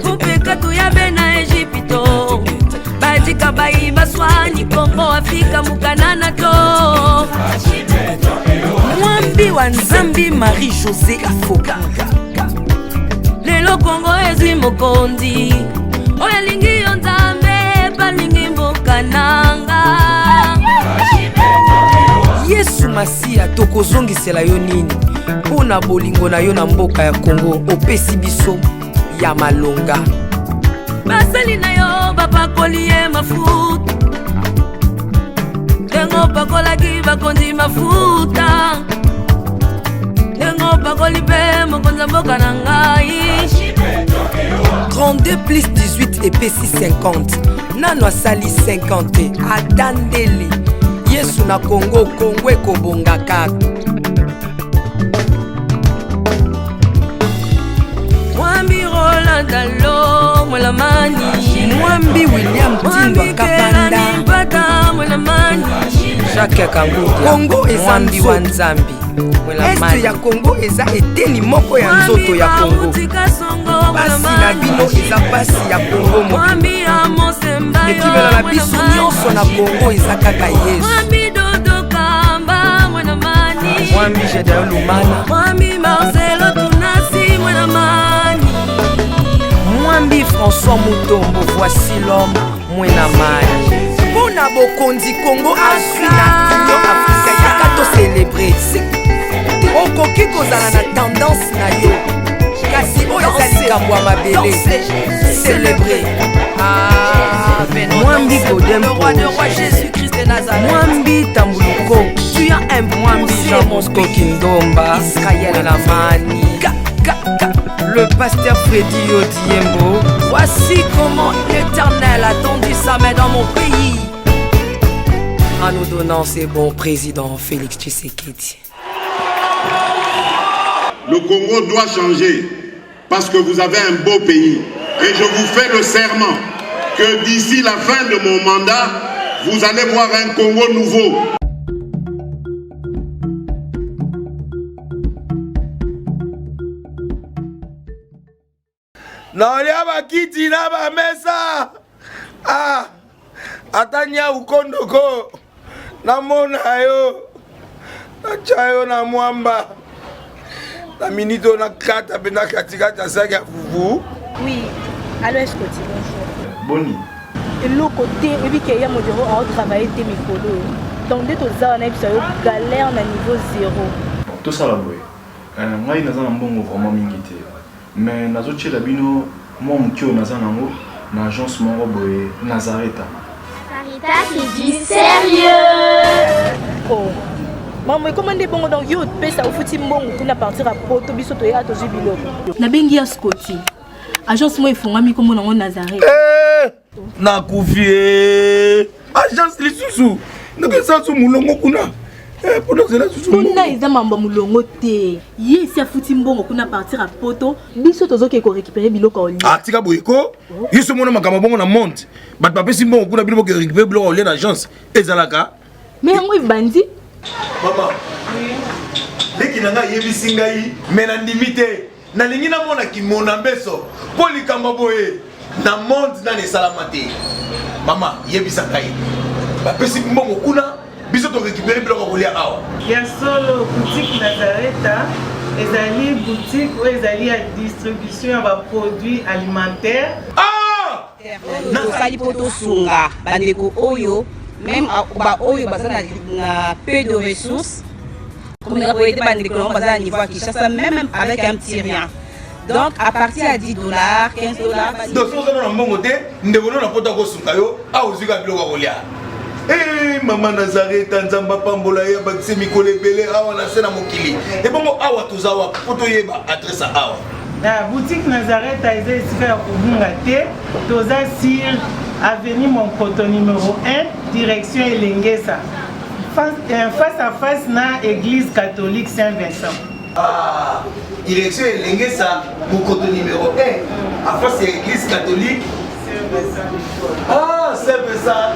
Kupeka tuyabe na Egypto, bajika bayi baswani Kongo Afrika mukanana to. Mwambi wa Nzambi Marie-José Ifoka. Lelo Kongo ezwi mokondi, oya lingi yo Nzambe balingi mboka nanga. Yesu Masia tokozongisela yo nini mpona bolingo na yo na mboka ya Kongo opesi biso ya malonga. Basali na yo bapakoli ye mafuta, ndengo pakolaki bakonzi mafuta, ndengo pakoli mpe mokonza mboka na ngai. 32 plus 18 epesi 50, nano asali 50 atandeli. Yesu na Kongo, Kongo ekobonga kaka. Mwambi Roland Dalo, Mwelamani. Mwambi William Tindwa Kapanda. Jacques Kangourou. Kongo eza Mwambi wa Nzambi. Este ya Kongo eza eteni moko ya nzoto ya Kongo. Basi na bino eza pasi ya Kongo moko. Ekibela na biso nyonso na Kongo eza kaka Yesu. Mwambi Gedeon Lumana. Mwambi Marcelo Tunasi Mwenamani. Mwambi François Moutombo, voici l'homme Mwenamani. Pona bokonzi Kongo Afrika, Union Afrika yaka to célébrer. Okoki kozala na tendance na yo, kasi oyo eza likambo ya mabele. Célébrer. Ah, Mwambi Godempo, Mwambi Tambuluko, tu as un Mwambi Jean Mosco Kindomba, Israël Lamani, le pasteur Freddy Odiembo. Voici comment l'Éternel a tendu sa main dans mon pays, en nous donnant ses bons présidents Félix Tshisekedi. Le Congo doit changer parce que vous avez un beau pays. Et je vous fais le serment que d'ici la fin de mon mandat, vous allez voir un Congo nouveau. Naolia bakiti na ba mesa. Ah, atanya ukondoko. Namona yo. Nachayo na mwamba. La minute on a 4 pena katikata saki ya fufu. Oui, alors est-ce que tu bonjour. Boni. Et l'autre côté, et puis qu'il y a mon bureau à travailler tes micros. donc dès que tu as une galère na niveau 0. Tout ça là, boy. Moi, il y a un bon vraiment mingité. Mais nazo tchela bino, moi mkio naza nango, na agence moro boy Nazareta. Sarita qui dit sérieux. Oh. Maman, comment est bon donc yo pesa au fouti mbongo kuna partir à poto biso to ya to jibilo. Na bengi ya Scotty. Agence moi ifungami comme nango Nazareta. Na kufie. Agence lisusu. Ndeke sansu mulongo kuna. Pour cela susu. Kuna eza mamba mulongo te. Yesi afuti mbongo kuna partir à poto biso tozoke ko récupérer biloko oli. Atika boyiko. Yiso mona makamba bongo na monte. Bat papa si mbongo kuna biloko récupérer biloko oli na agence. Ezalaka. Mais yango ibandi. Maman. Leki nanga yebisi ngai mena ndimite. Na lingi na mona ki mona mbeso. Poli kamba boye. Na monde na ne salamate. Mama yebisa ngai. Ba pesi mbongo kuna biso to récupérer biloko kolia awa. Ya solo boutique Nazareta, ezali boutique où ezali à distribution ya produits alimentaires. Ah! Nasali poto sunga bandeko oyo même ba oyo bazana na peu de ressources. Comme on a été bandeko on bazana niveau Kinshasa même avec un petit rien. Donc à partir à $10, $15. Donc si vous avez un bon côté, nous devons nous apporter au sungayo à ozuka biloko kolia. Eh maman Nazareta nzamba pambola ya bakise mikole belé awa na sena mokili. Et bongo awa tozawa poto yeba adresse awa. La boutique Nazareta est ici à Kubungate, toza sur avenue Monkoto numéro 1, direction Elengesa. Face à face na église catholique Saint-Vincent. Ah, direction Elengesa, Monkoto numéro 1, à face de l'église catholique. Ah, c'est ça.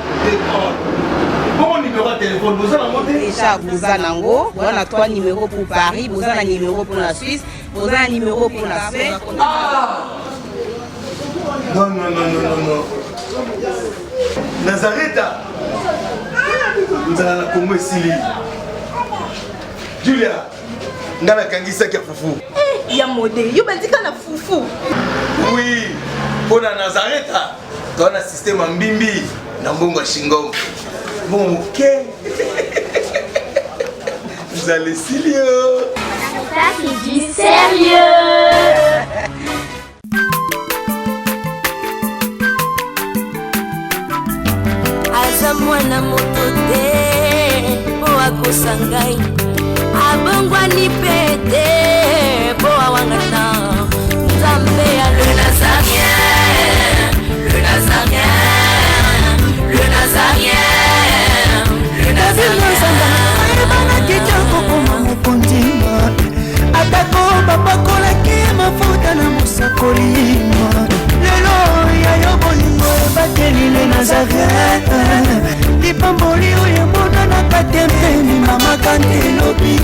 Bon numéro de téléphone, vous avez monté déjà vous avez on a 3 numéros pour Paris, vous avez un numéro pour la Suisse, vous avez un numéro pour la Suède. Ah non. Nazareta. Vous allez la Congo Sili. Julia, ngana kangisa kia fufu. Ya modé, yo bandika na fufu. Oui, pour la Nazareta. Dans un système en bimbi, dans bon Shingo. Bon, ok. Vous allez sérieux. Sarita qui dit sérieux. Aza mwana moto te po akosangai abongwani pete po awangana nzambe ya le Nazarien, le Nazarien, le Nazarien, le Nazarien. Atako babakolaki mafuta na mosakolima lelo yayo bolingo ebateli le Nazarien lipamboli oyo emonanaka te mpeni mama kante elobi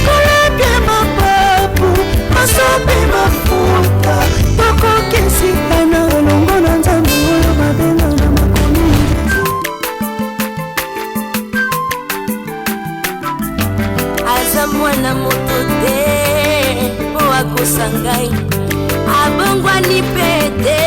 koleke mapapu masope mafuta tokokesikana elongo na nzambe oyo babenga na makomi aza mwana moto te po akosangai abongwani pete